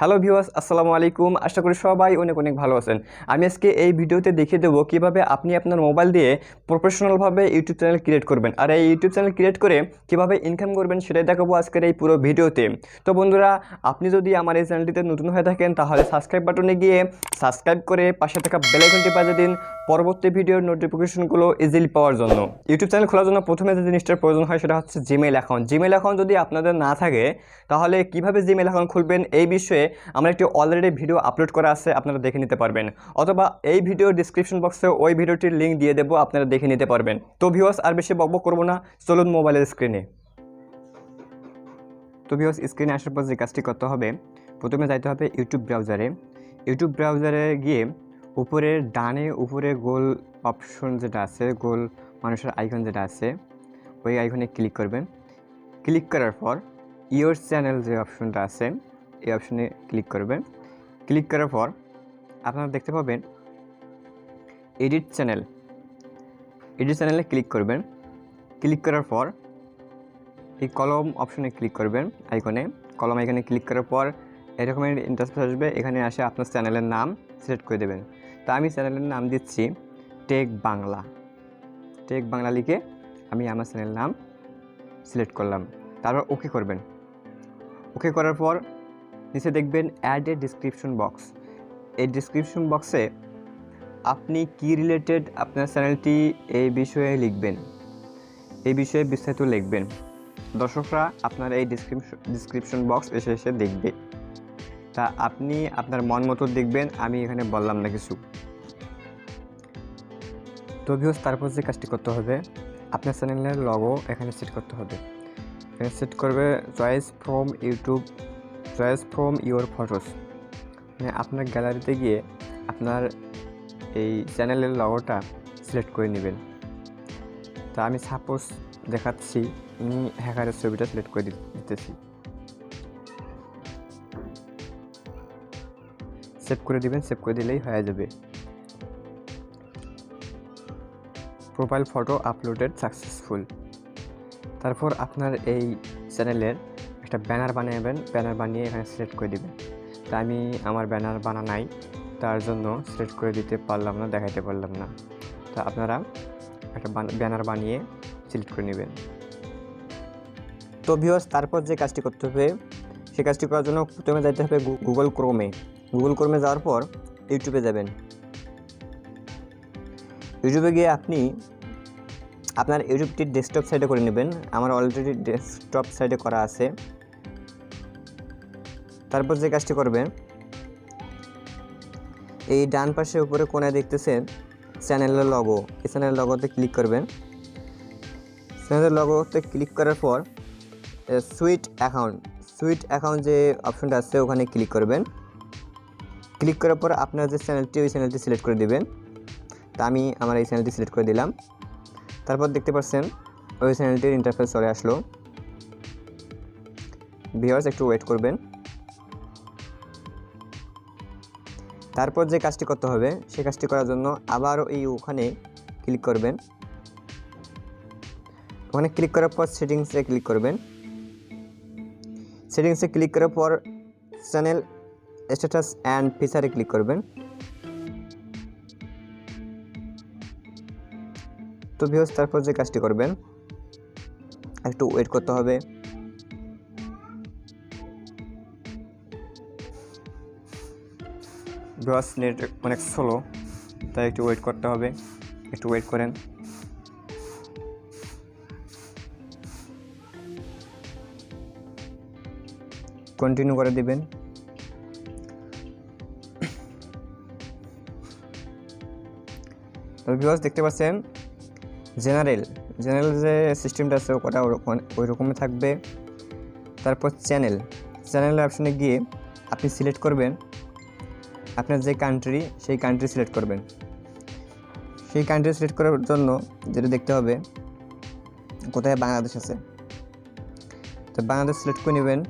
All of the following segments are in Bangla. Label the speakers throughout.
Speaker 1: হ্যালো ভিউয়ার্স, আসসালামু আলাইকুম। আশা করি সবাই অনেক অনেক ভালো আছেন। আমি আজকে এই ভিডিওতে দেখিয়ে দেবো কীভাবে আপনি আপনার মোবাইল দিয়ে প্রফেশনালভাবে ইউটিউব চ্যানেল ক্রিয়েট করবেন, আর এই ইউটিউব চ্যানেল ক্রিয়েট করে কীভাবে ইনকাম করবেন সেটাই দেখাবো আজকের এই পুরো ভিডিওতে। তো বন্ধুরা, আপনি যদি আমার এই চ্যানেলটিতে নতুন হয়ে থাকেন তাহলে সাবস্ক্রাইব বাটনে গিয়ে সাবস্ক্রাইব করে পাশে থাকা বেল আইকনটি বাজিয়ে দিন পরবর্তী ভিডিওর নোটিফিকেশনগুলো ইজিলি পাওয়ার জন্য। ইউটিউব চ্যানেল খোলার জন্য প্রথমে যে জিনিসটার প্রয়োজন হয় সেটা হচ্ছে জিমেইল অ্যাকাউন্ট। জিমেইল অ্যাকাউন্ট যদি আপনাদের না থাকে তাহলে কীভাবে জিমেইল অ্যাকাউন্ট খুলবেন এই বিষয়ে আমরা একটি অলরেডি ভিডিও আপলোড করা আছে, আপনারা দেখে নিতে পারবেন, অথবা এই ভিডিওর ডিসক্রিপশন বক্সে ওই ভিডিওটির লিঙ্ক দিয়ে দেবো, আপনারা দেখে নিতে পারবেন। তো ভিউয়ার্স, আর বেশি বকবক করবো না, চলুন মোবাইলের স্ক্রিনে। তো ভিউয়ার্স, স্ক্রিনে আসার পর যে কাজটি করতে হবে, প্রথমে যাইতে হবে ইউটিউব ব্রাউজারে। ইউটিউব ব্রাউজারে গিয়ে উপরের ডানে উপরে গোল অপশন যেটা আছে, গোল মানুষের আইকন যেটা আছে, ওই আইকনে ক্লিক করবেন। ক্লিক করার পর ইয়োর চ্যানেল যে অপশনটা আছে এই অপশনে ক্লিক করবেন। ক্লিক করার পর আপনারা দেখতে পাবেন এডিট চ্যানেল। এডিট চ্যানেলে ক্লিক করবেন। ক্লিক করার পর এই কলম অপশনে ক্লিক করবেন, আইকনে কলম আইকনে ক্লিক করার পর এরকম ইন্টারফেস আসবে। এখানে আসে আপনার চ্যানেলের নাম সিলেক্ট করে দেবেন। তো আমি চ্যানেলের নাম দিচ্ছি টেক বাংলা। টেক বাংলা লিখে আমি আমার চ্যানেলের নাম সিলেক্ট করলাম। তারপর ওকে করবেন। ওকে করার পর নিচে দেখবেন অ্যাড এ ডিসক্রিপশন বক্স। এই ডিসক্রিপশন বক্সে আপনি কি রিলেটেড আপনার চ্যানেলটি এই বিষয়ে লিখবেন, এই বিষয়ে বিস্তারিত লিখবেন। দর্শকরা আপনার এই ডিসক্রিপশন বক্স এসে দেখবে, তা আপনি আপনার মন মতো দেখবেন, আমি এখানে বললাম না কিছু। তো ভিউয়ার্স, তারপর যে কাজটি করতে হবে, আপনার চ্যানেলের লগো এখানে সেট করতে হবে। এখানে সেট করবে choice from YouTube, choice from your photos. মানে আপনার গ্যালারিতে গিয়ে আপনার এই চ্যানেলের লগোটা সিলেক্ট করে নেবেন। তা আমি সাপোজ দেখাচ্ছি, আমি হ্যাকারের ছবিটা সিলেক্ট করে দিতেছি। সেভ করে দিবেন, সেভ করে দিলেই হয়ে যাবে। Profile photo uploaded successful. তারপর আপনার এই চ্যানেলের একটা ব্যানার বানাবেন। ব্যানার বানিয়ে এখানে সিলেক্ট করে দেবেন। তা আমি আমার ব্যানার বানানাই, তার জন্য সিলেক্ট করে দিতে পারলাম না, দেখাইতে পারলাম না। তা আপনারা একটা ব্যানার বানিয়ে সিলেক্ট করে নেবেন। তো ভিউয়ার্স, তারপর যে কাজটি করতে হবে, সেই কাজটি করার জন্য প্রথমে যাইতে হবে গুগল ক্রোমে। গুগল ক্রোমে যাওয়ার পর ইউটিউবে যাবেন। ইউটিউবে গিয়ে আপনি আপনার ইউটিউবটি ডেস্কটপ সাইডে করে নেবেন। আমার অলরেডি ডেস্কটপ সাইডে করা আছে। তারপর যে কাজটি করবেন, এই ডান পাশে উপরে কোণায় দেখতেছেন চ্যানেলের লগো, এই চ্যানেলের লগোতে ক্লিক করবেন। চ্যানেলের লগোতে ক্লিক করার পর সুইট অ্যাকাউন্ট যে অপশনটা আছে ওখানে ক্লিক করবেন। ক্লিক করার পর আপনার যে চ্যানেলটি, ওই চ্যানেলটি সিলেক্ট করে দেবেন। তা আমি আমার এই চ্যানেলটি সিলেক্ট করে দিলাম। তারপর দেখতে পাচ্ছেন ওই চ্যানেলটির ইন্টারফেস চলে আসলো। ভিউয়ার্স, একটু ওয়েট করবেন। তারপর যে কাজটি করতে হবে, সেই কাজটি করার জন্য আবারও ওখানে ক্লিক করবেন। ওখানে ক্লিক করার পর সেটিংসে ক্লিক করবেন। সেটিংসে ক্লিক করার পর চ্যানেল স্ট্যাটাস অ্যান্ড ফিচারে ক্লিক করবেন। তো ভিউয়ার্স, তারপর যে কাজটি করবেন, একটু ওয়েট করতে হবে। ভিউয়ার্স, নেট অনেক স্লো, তাই একটু ওয়েট করতে হবে। একটু ওয়েট করেন। কন্টিনিউ করে দিবেন। তো ভিউয়ার্স, দেখতে পাচ্ছেন জেনারেল যে সিস্টেমটা আছে ওটা ওই রকমই থাকবে। তারপর চ্যানেলের অপশনে গিয়ে আপনি সিলেক্ট করবেন আপনার যে কান্ট্রি, সেই কান্ট্রি সিলেক্ট করবেন। সেই কান্ট্রি সিলেক্ট করার জন্য যেটা দেখতে হবে কোথায় বাংলাদেশ আছে, তো বাংলাদেশ সিলেক্ট করে নেবেন।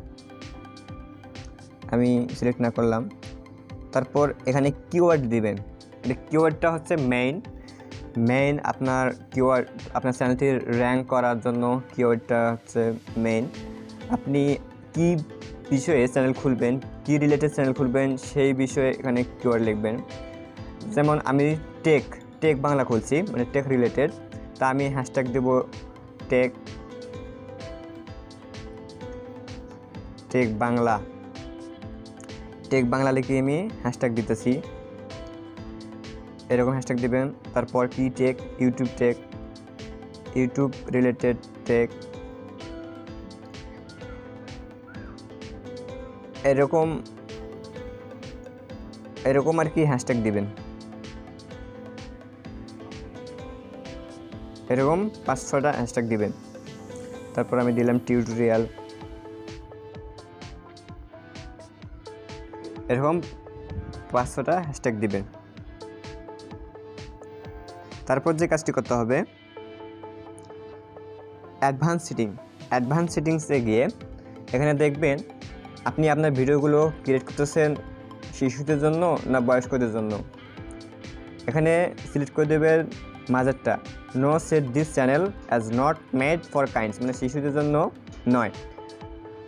Speaker 1: আমি সিলেক্ট না করলাম। তারপর এখানে কিওয়ার্ড দিবেন। এটা কিওয়ার্ডটা হচ্ছে মেইন আপনার কিওয়ার্ড, আপনার চ্যানেলটির র্যাঙ্ক করার জন্য কিওয়ার্ডটা হচ্ছে মেইন। আপনি কি বিষয়ে চ্যানেল খুলবেন, কি রিলেটেড চ্যানেল খুলবেন সেই বিষয়ে এখানে কিওয়ার্ড লিখবেন। যেমন আমি টেক বাংলা খুলছি, মানে টেক রিলেটেড, তা আমি হ্যাশট্যাগ দেব টেক বাংলা লিখে আমি হ্যাশট্যাগ দিতেছি, এরকম হ্যাশট্যাগ দিবেন। তারপর কি টেক, ইউটিউব রিলেটেড টেক, এরকম আর কি হ্যাশট্যাগ দিবেন, এরকম 5-6টা হ্যাশট্যাগ দিবেন। তারপর আমি দিলাম টিউটোরিয়াল, এরকম 5-6টা হ্যাশট্যাগ দিবেন। তারপর যে কাজটি করতে হবে, অ্যাডভান্স সেটিংসে গিয়ে এখানে দেখবেন আপনি আপনার ভিডিওগুলো ক্রিয়েট করতেছেন শিশুদের জন্য না বয়স্কদের জন্য। এখানে সিলেক্ট করে দেবেন মাঝেরটা, no set this channel as not made for kinds, মানে শিশুদের জন্য নয়।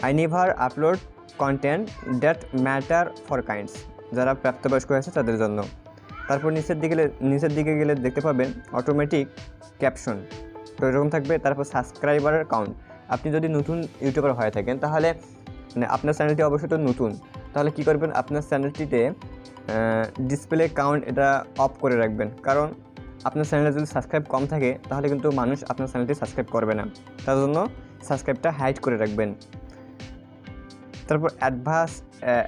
Speaker 1: I never upload content that matter for kinds, যারা প্রাপ্তবয়স্ক আছে তাদের জন্য। তারপর নিচের দিকে গেলে দেখতে পাবেন অটোমেটিক ক্যাপশন, তো এরকম থাকবে। তারপর সাবস্ক্রাইবারের কাউন্ট, আপনি যদি নতুন ইউটিউবার হয়ে থাকেন তাহলে মানে আপনার চ্যানেলটি অবশ্যই তো নতুন, তাহলে কি করবেন, আপনার চ্যানেলটিতে ডিসপ্লে কাউন্ট এটা অফ করে রাখবেন, কারণ আপনার চ্যানেলে যদি সাবস্ক্রাইব কম থাকে তাহলে কিন্তু মানুষ আপনার চ্যানেলটি সাবস্ক্রাইব করবে না, তার জন্য সাবস্ক্রাইবটা হাইড করে রাখবেন। তারপর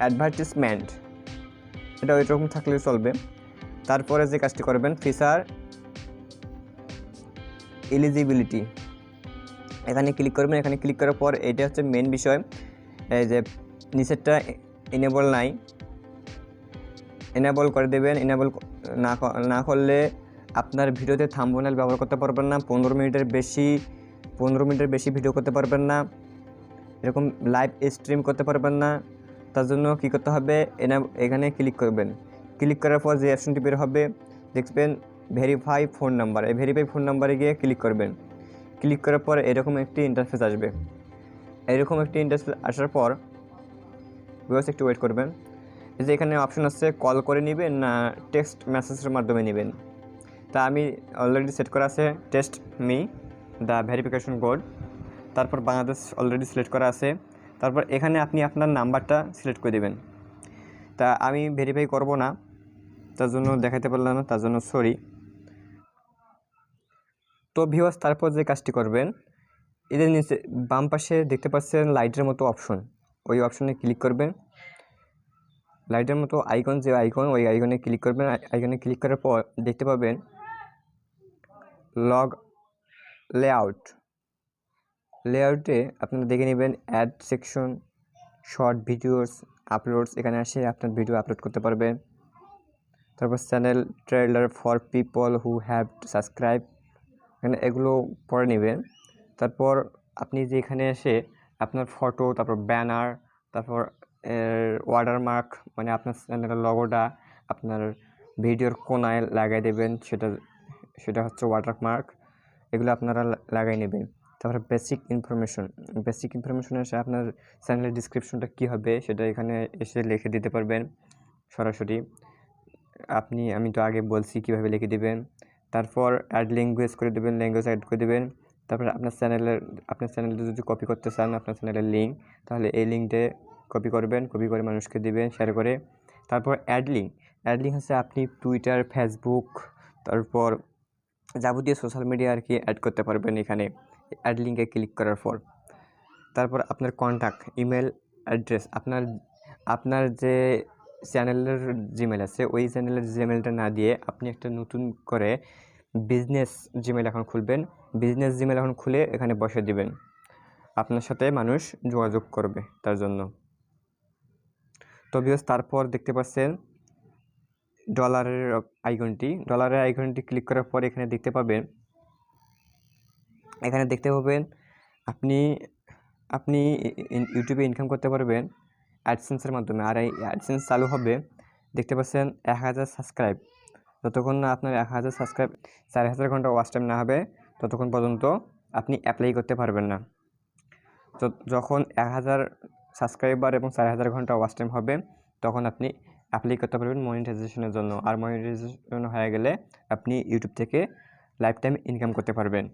Speaker 1: অ্যাডভার্টিসমেন্ট, এটা ওইরকম থাকলেও চলবে। তারপরে যে কাজটি করবেন, ফিচার এলিজিবিলিটি, এখানে ক্লিক করবেন। এখানে ক্লিক করার পর এটা হচ্ছে মেন বিষয়, এই যে নিচেরটা এনেবল করে দেবেন। এনেবল না করলে আপনার ভিডিওতে থাম্বনেল ব্যবহার করতে পারবেন না, 15 মিনিটের বেশি ভিডিও করতে পারবেন না, এরকম লাইভ স্ট্রিম করতে পারবেন না। তার জন্য কী করতে হবে, এখানে ক্লিক করবেন। ক্লিক করার পর যে অপশনটি বের হবে দেখবেন ভেরিফাই ফোন নাম্বার, এই ভেরিফাই ফোন নাম্বারে গিয়ে ক্লিক করবেন। ক্লিক করার পর এরকম একটি ইন্টারফেস আসবে। এরকম একটি ইন্টারফেস আসার পর ভিউয়ার্স একটু ওয়েট করবেন। এই যে এখানে অপশন আছে কল করে নেবেন না টেক্সট মেসেজের মাধ্যমে নেবেন, তা আমি অলরেডি সেট করা আছে text me the verification code. তারপর বাংলাদেশ অলরেডি সিলেক্ট করা আছে। তারপর এখানে আপনি আপনার নাম্বারটা সিলেক্ট করে দেবেন। তা আমি ভেরিফাই করব না, তার জন্য দেখাতে পারলাম না, তার জন্য সরি। তো ভিউয়ার্স তারপর যে কাজটি করবেন, এদের নিচে বাম পাশে দেখতে পাচ্ছেন লাইটের মতো অপশন, ওই অপশনে ক্লিক করবেন। লাইটের মতো আইকন, যে আইকন, ওই আইকনে ক্লিক করবেন। আইকনে ক্লিক করার পর দেখতে পাবেন লেআউটে আপনারা দেখে নেবেন add section, short videos, uploads, এখানে এসে আপনার ভিডিও আপলোড করতে পারবেন। তারপর channel trailer for people who have subscribe, এখানে এগুলো পড়ে নেবেন। তারপর আপনি যে এখানে এসে আপনার ফটো, তারপর ব্যানার, তারপর ওয়াটারমার্ক, মানে আপনার চ্যানেলের লগোটা আপনার ভিডিওর কোনায় লাগাই দেবেন, সেটা হচ্ছে ওয়াটারমার্ক, এগুলো আপনারা লাগাই নেবেন। তারপরে বেসিক ইনফরমেশন এসে আপনার চ্যানেলের ডিসক্রিপশনটা কী হবে সেটা এখানে এসে লিখে দিতে পারবেন সরাসরি। আমি তো আগে বলছি কীভাবে লিখে দেবেন। তারপর অ্যাড ল্যাঙ্গুয়েজ করে দেবেন, ল্যাঙ্গুয়েজ অ্যাড করে দেবেন। তারপরে আপনার চ্যানেলটা যদি কপি করতে চান আপনার চ্যানেলের লিঙ্ক, তাহলে এই লিঙ্কটা কপি করে মানুষকে দিবেন শেয়ার করে। তারপর অ্যাড লিঙ্ক হচ্ছে আপনি টুইটার, ফেসবুক, তারপর যাবতীয় সোশ্যাল মিডিয়া আর কি অ্যাড করতে পারবেন এখানে অ্যাড লিঙ্কে ক্লিক করার পর। তারপর আপনার কন্ট্যাক্ট, ইমেল অ্যাড্রেস, আপনার যে চ্যানেলের জিমেল আছে ওই চ্যানেলের জিমেলটা না দিয়ে আপনি একটা নতুন করে বিজনেস জিমেল এখন খুলবেন। বিজনেস জিমেল এখন খুলে এখানে বসে দিবেন, আপনার সাথে মানুষ যোগাযোগ করবে তার জন্য। তো ভিউয়ার্স তারপর দেখতে পাচ্ছেন ডলারের আইকনটি ক্লিক করার পর এখানে দেখতে পাবেন আপনি ইউটিউবে ইনকাম করতে পারবেন অ্যাডসেন্সের মাধ্যমে। আর এই অ্যাডসেন্স চালু হবে, দেখতে পাচ্ছেন 1000 সাবস্ক্রাইব, যতক্ষণ না আপনার 1000 সাবস্ক্রাইব 4000 ঘন্টা ওয়াচ টাইম না হবে ততক্ষণ পর্যন্ত আপনি অ্যাপ্লাই করতে পারবেন না। তো যখন 1000 সাবস্ক্রাইবার এবং 4000 ঘন্টা ওয়াচ টাইম হবে, তখন আপনি অ্যাপ্লাই করতে পারবেন মনিটাইজেশনের জন্য। আর মনিটাইজেশন হয়ে গেলে আপনি ইউটিউব থেকে লাইফ টাইম ইনকাম করতে পারবেন।